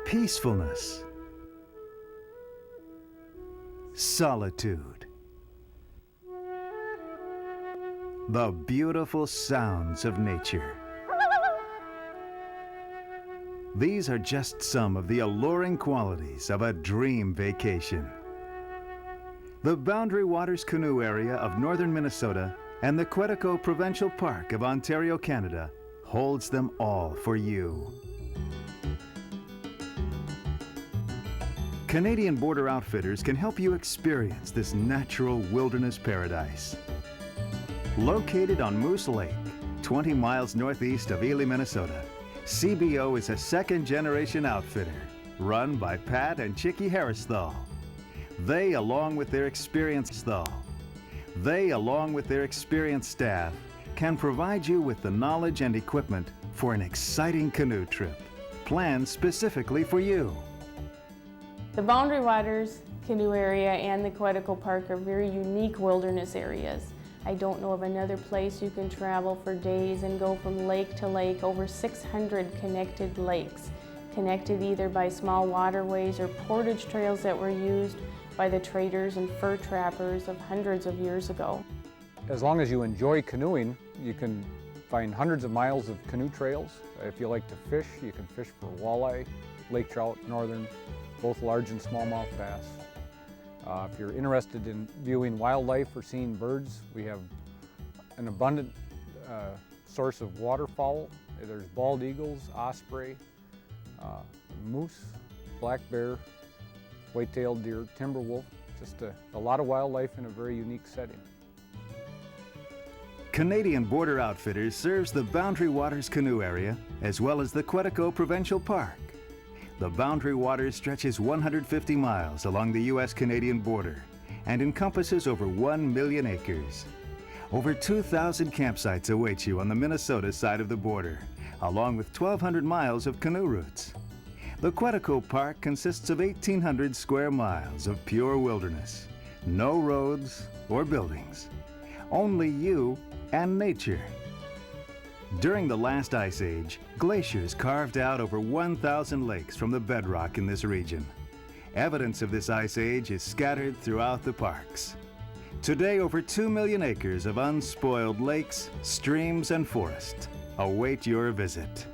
peacefulness, solitude, the beautiful sounds of nature. These are just some of the alluring qualities of a dream vacation. The Boundary Waters Canoe Area of northern Minnesota and the Quetico Provincial Park of Ontario, Canada holds them all for you. Canadian Border Outfitters can help you experience this natural wilderness paradise. Located on Moose Lake, 20 miles northeast of Ely, Minnesota, CBO is a second-generation outfitter run by Pat and Chicky Harristhal. They, along with their experienced staff, can provide you with the knowledge and equipment for an exciting canoe trip, planned specifically for you. The Boundary Waters Canoe Area and the Quetico Park are very unique wilderness areas. I don't know of another place you can travel for days and go from lake to lake, over 600 connected lakes, connected either by small waterways or portage trails that were used by the traders and fur trappers of hundreds of years ago. As long as you enjoy canoeing, you can find hundreds of miles of canoe trails. If you like to fish, you can fish for walleye, lake trout, northern, both large and smallmouth bass. If you're interested in viewing wildlife or seeing birds, we have an abundant source of waterfowl. There's bald eagles, osprey, moose, black bear, white-tailed deer, timber wolf, just a lot of wildlife in a very unique setting. Canadian Border Outfitters serves the Boundary Waters Canoe Area as well as the Quetico Provincial Park. The Boundary Waters stretches 150 miles along the U.S.-Canadian border and encompasses over 1 million acres. Over 2,000 campsites await you on the Minnesota side of the border, along with 1,200 miles of canoe routes. The Quetico Park consists of 1,800 square miles of pure wilderness, no roads or buildings, only you and nature. During the last ice age, glaciers carved out over 1,000 lakes from the bedrock in this region. Evidence of this ice age is scattered throughout the parks. Today, over 2 million acres of unspoiled lakes, streams, and forest await your visit.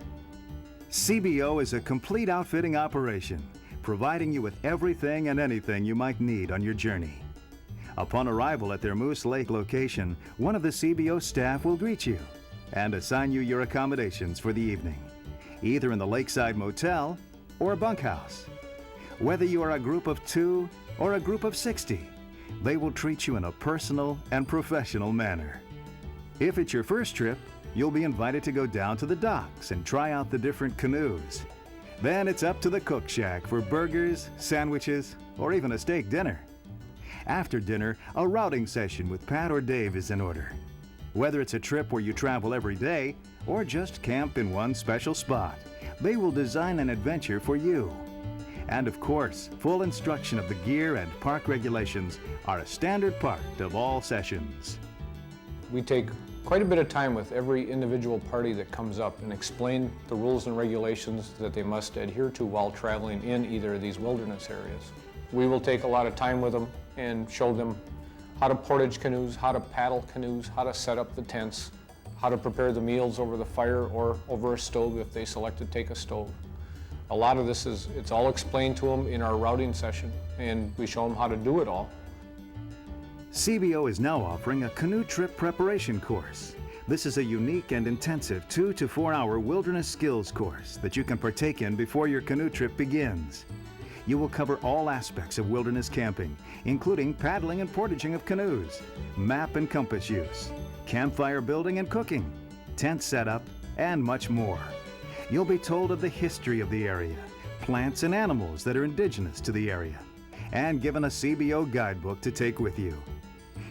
CBO is a complete outfitting operation, providing you with everything and anything you might need on your journey. Upon arrival at their Moose Lake location, one of the CBO staff will greet you and assign you your accommodations for the evening, either in the Lakeside Motel or bunkhouse. Whether you are a group of 2 or a group of 60, they will treat you in a personal and professional manner. If it's your first trip, you'll be invited to go down to the docks and try out the different canoes. Then it's up to the cook shack for burgers, sandwiches, or even a steak dinner. After dinner, a routing session with Pat or Dave is in order. Whether it's a trip where you travel every day or just camp in one special spot, they will design an adventure for you. And of course, full instruction of the gear and park regulations are a standard part of all sessions. We take quite a bit of time with every individual party that comes up and explain the rules and regulations that they must adhere to while traveling in either of these wilderness areas. We will take a lot of time with them and show them how to portage canoes, how to paddle canoes, how to set up the tents, how to prepare the meals over the fire or over a stove if they select to take a stove. A lot of this it's all explained to them in our routing session, and we show them how to do it all. CBO is now offering a canoe trip preparation course. This is a unique and intensive 2 to 4 hour wilderness skills course that you can partake in before your canoe trip begins. You will cover all aspects of wilderness camping, including paddling and portaging of canoes, map and compass use, campfire building and cooking, tent setup, and much more. You'll be told of the history of the area, plants and animals that are indigenous to the area, and given a CBO guidebook to take with you.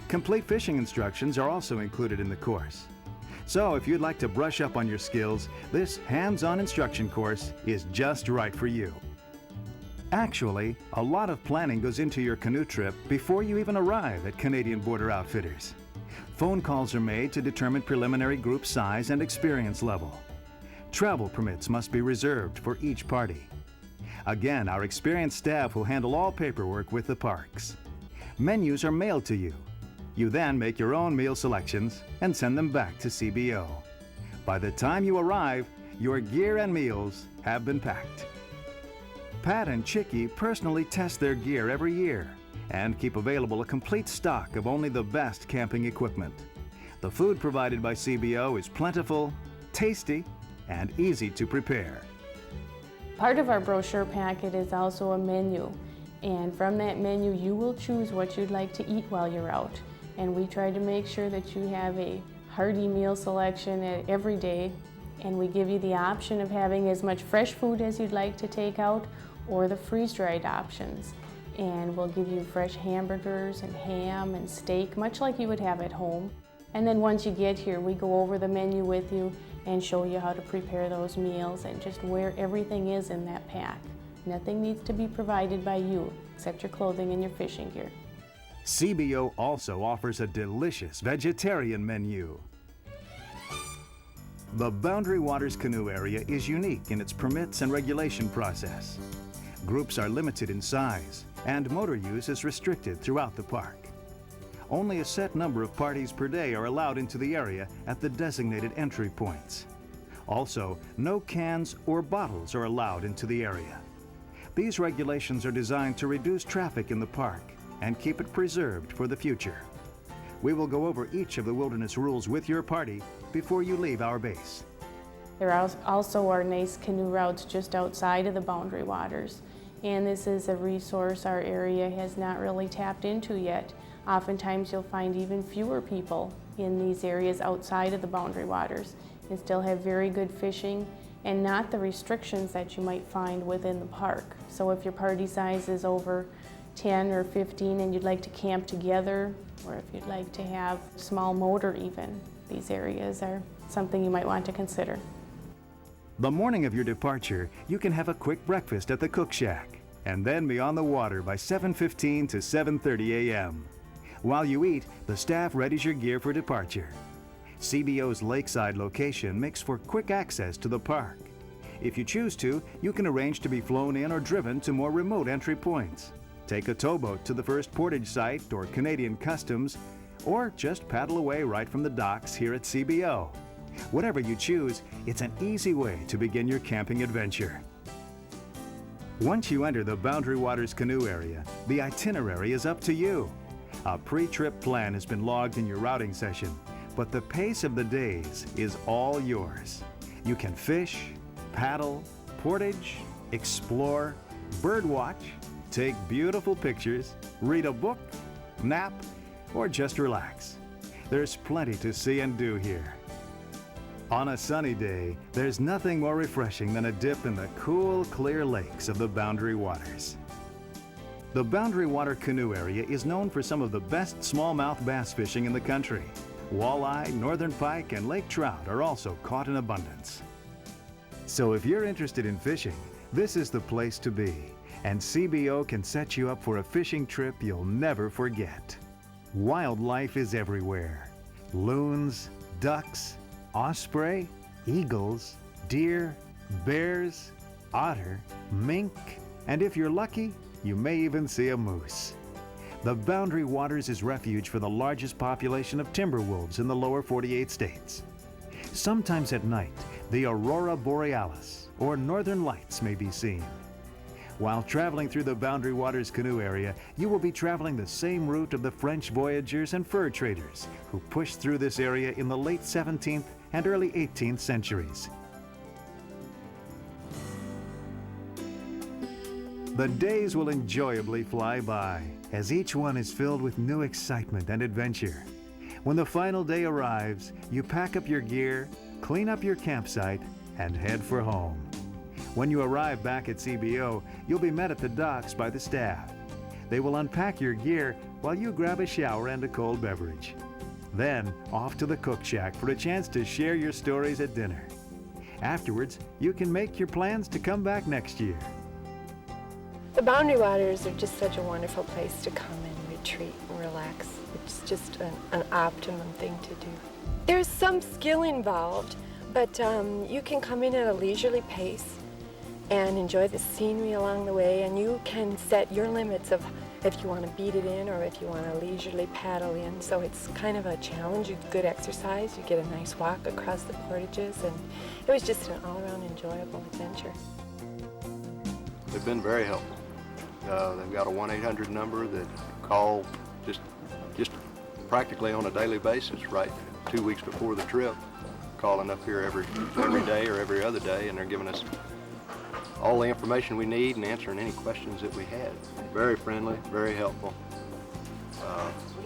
Complete fishing instructions are also included in the course. So if you'd like to brush up on your skills, this hands-on instruction course is just right for you. Actually, a lot of planning goes into your canoe trip before you even arrive at Canadian Border Outfitters. Phone calls are made to determine preliminary group size and experience level. Travel permits must be reserved for each party. Again, our experienced staff will handle all paperwork with the parks. Menus are mailed to you. You then make your own meal selections and send them back to CBO. By the time you arrive, your gear and meals have been packed. Pat and Chicky personally test their gear every year and keep available a complete stock of only the best camping equipment. The food provided by CBO is plentiful, tasty, and easy to prepare. Part of our brochure packet is also a menu, and from that menu you will choose what you'd like to eat while you're out. And we try to make sure that you have a hearty meal selection every day, and we give you the option of having as much fresh food as you'd like to take out or the freeze-dried options. And we'll give you fresh hamburgers and ham and steak, much like you would have at home. And then once you get here, we go over the menu with you and show you how to prepare those meals and just where everything is in that pack. Nothing needs to be provided by you except your clothing and your fishing gear. CBO also offers a delicious vegetarian menu. The Boundary Waters Canoe Area is unique in its permits and regulation process. Groups are limited in size, and motor use is restricted throughout the park. Only a set number of parties per day are allowed into the area at the designated entry points. Also, no cans or bottles are allowed into the area. These regulations are designed to reduce traffic in the park and keep it preserved for the future. We will go over each of the wilderness rules with your party before you leave our base. There also are nice canoe routes just outside of the Boundary Waters, and this is a resource our area has not really tapped into yet. Oftentimes you'll find even fewer people in these areas outside of the Boundary Waters and still have very good fishing and not the restrictions that you might find within the park. So if your party size is over 10 or 15 and you'd like to camp together, or if you'd like to have small motor even, these areas are something you might want to consider. The morning of your departure, you can have a quick breakfast at the Cook Shack and then be on the water by 7:15 to 7:30 a.m. While you eat, the staff readies your gear for departure. CBO's lakeside location makes for quick access to the park. If you choose to, you can arrange to be flown in or driven to more remote entry points. Take a towboat to the first portage site or Canadian Customs, or just paddle away right from the docks here at CBO. Whatever you choose, it's an easy way to begin your camping adventure. Once you enter the Boundary Waters Canoe Area, the itinerary is up to you. A pre-trip plan has been logged in your routing session, but the pace of the days is all yours. You can fish, paddle, portage, explore, birdwatch, take beautiful pictures, read a book, nap, or just relax. There's plenty to see and do here. On a sunny day, there's nothing more refreshing than a dip in the cool, clear lakes of the Boundary Waters. The Boundary Water Canoe Area is known for some of the best smallmouth bass fishing in the country. Walleye, northern pike, and lake trout are also caught in abundance. So if you're interested in fishing, this is the place to be, and CBO can set you up for a fishing trip you'll never forget. Wildlife is everywhere. Loons, ducks, osprey, eagles, deer, bears, otter, mink, and if you're lucky, you may even see a moose. The Boundary Waters is refuge for the largest population of timber wolves in the lower 48 states. Sometimes at night, the aurora borealis, or northern lights, may be seen. While traveling through the Boundary Waters Canoe Area, you will be traveling the same route of the French voyageurs and fur traders who pushed through this area in the late 17th and early 18th centuries. The days will enjoyably fly by, as each one is filled with new excitement and adventure. When the final day arrives, you pack up your gear, clean up your campsite, and head for home. When you arrive back at CBO, you'll be met at the docks by the staff. They will unpack your gear while you grab a shower and a cold beverage. Then, off to the Cook Shack for a chance to share your stories at dinner. Afterwards, you can make your plans to come back next year. The Boundary Waters are just such a wonderful place to come and retreat and relax. It's just an optimum thing to do. There's some skill involved, but you can come in at a leisurely pace and enjoy the scenery along the way, and you can set your limits of if you want to beat it in or if you want to leisurely paddle in. So it's kind of a challenge, good exercise. You get a nice walk across the portages, and it was just an all-around enjoyable adventure. They've been very helpful. They've got a 1-800 number that call just practically on a daily basis, right 2 weeks before the trip, calling up here every day or every other day, and they're giving us all the information we need and answering any questions that we had. Very friendly, very helpful.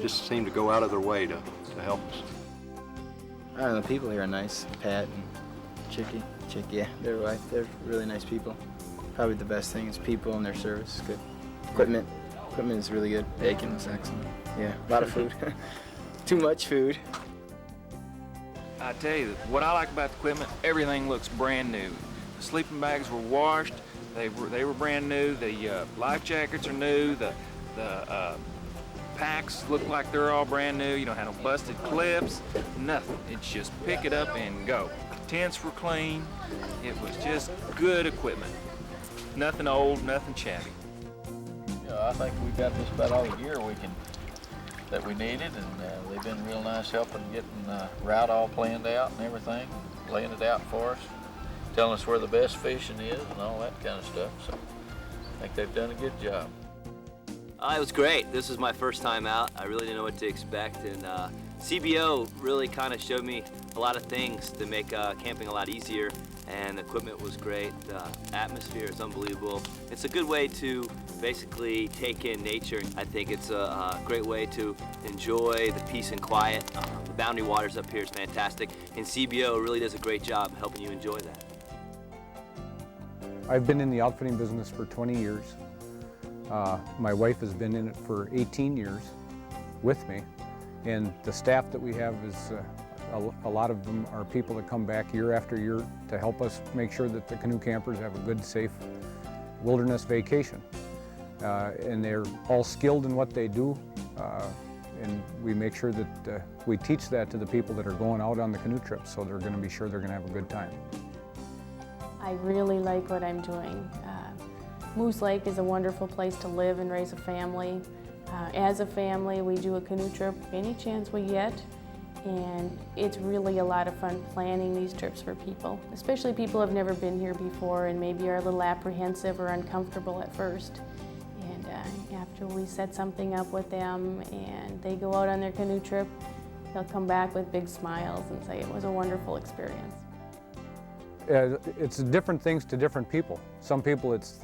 Just seem to go out of their way to help us. I don't know, the people here are nice. Pat and Chicky, yeah, they're really nice people. Probably the best thing is people and their service is good. Equipment is really good. Bacon is excellent. Yeah, a lot of food. Too much food. I tell you, what I like about the equipment, everything looks brand new. The sleeping bags were washed. They were brand new. The life jackets are new. The packs look like they're all brand new. You don't have no busted clips, nothing. It's just pick it up and go. Tents were clean. It was just good equipment. Nothing old, nothing shabby. I think we got just about all the gear that we needed, and they've been real nice helping getting the route all planned out and everything, laying it out for us, telling us where the best fishing is and all that kind of stuff. So I think they've done a good job. It was great. This was my first time out. I really didn't know what to expect, and CBO really kind of showed me a lot of things to make camping a lot easier, and the equipment was great. The atmosphere is unbelievable. It's a good way to basically take in nature. I think it's a great way to enjoy the peace and quiet. The Boundary Waters up here is fantastic, and CBO really does a great job helping you enjoy that. I've been in the outfitting business for 20 years. My wife has been in it for 18 years with me, and the staff that we have is a lot of them are people that come back year after year to help us make sure that the canoe campers have a good, safe wilderness vacation. And they're all skilled in what they do, and we make sure that we teach that to the people that are going out on the canoe trips, so they're going to be sure they're going to have a good time. I really like what I'm doing. Moose Lake is a wonderful place to live and raise a family. As a family, we do a canoe trip any chance we get, and it's really a lot of fun planning these trips for people, especially people who have never been here before and maybe are a little apprehensive or uncomfortable at first. And after we set something up with them and they go out on their canoe trip, they'll come back with big smiles and say it was a wonderful experience. It's different things to different people. Some people it's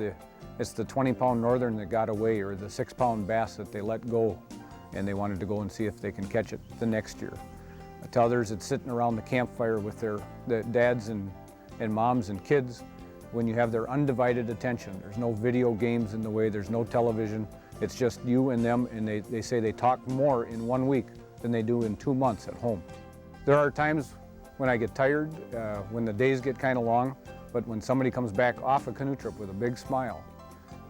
the 20-pound northern that got away, or the 6-pound bass that they let go and they wanted to go and see if they can catch it the next year. To others, it's sitting around the campfire with their dads and moms and kids when you have their undivided attention. There's no video games in the way, there's no television. It's just you and them, and they say they talk more in 1 week than they do in 2 months at home. There are times when I get tired, when the days get kind of long, but when somebody comes back off a canoe trip with a big smile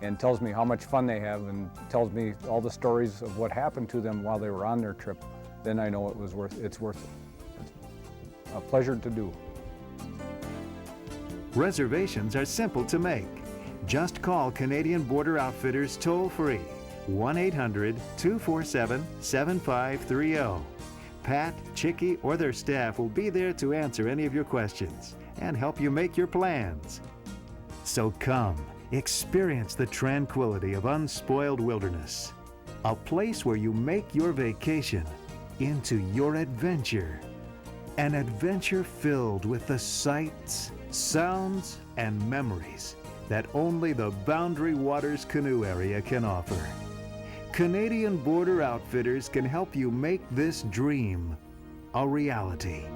and tells me how much fun they have and tells me all the stories of what happened to them while they were on their trip, then I know it's worth it. It's a pleasure to do. Reservations are simple to make. Just call Canadian Border Outfitters toll-free, 1-800-247-7530. Pat, Chicky, or their staff will be there to answer any of your questions and help you make your plans. So come, experience the tranquility of unspoiled wilderness, a place where you make your vacation into your adventure. An adventure filled with the sights, sounds, and memories that only the Boundary Waters Canoe Area can offer. Canadian Border Outfitters can help you make this dream a reality.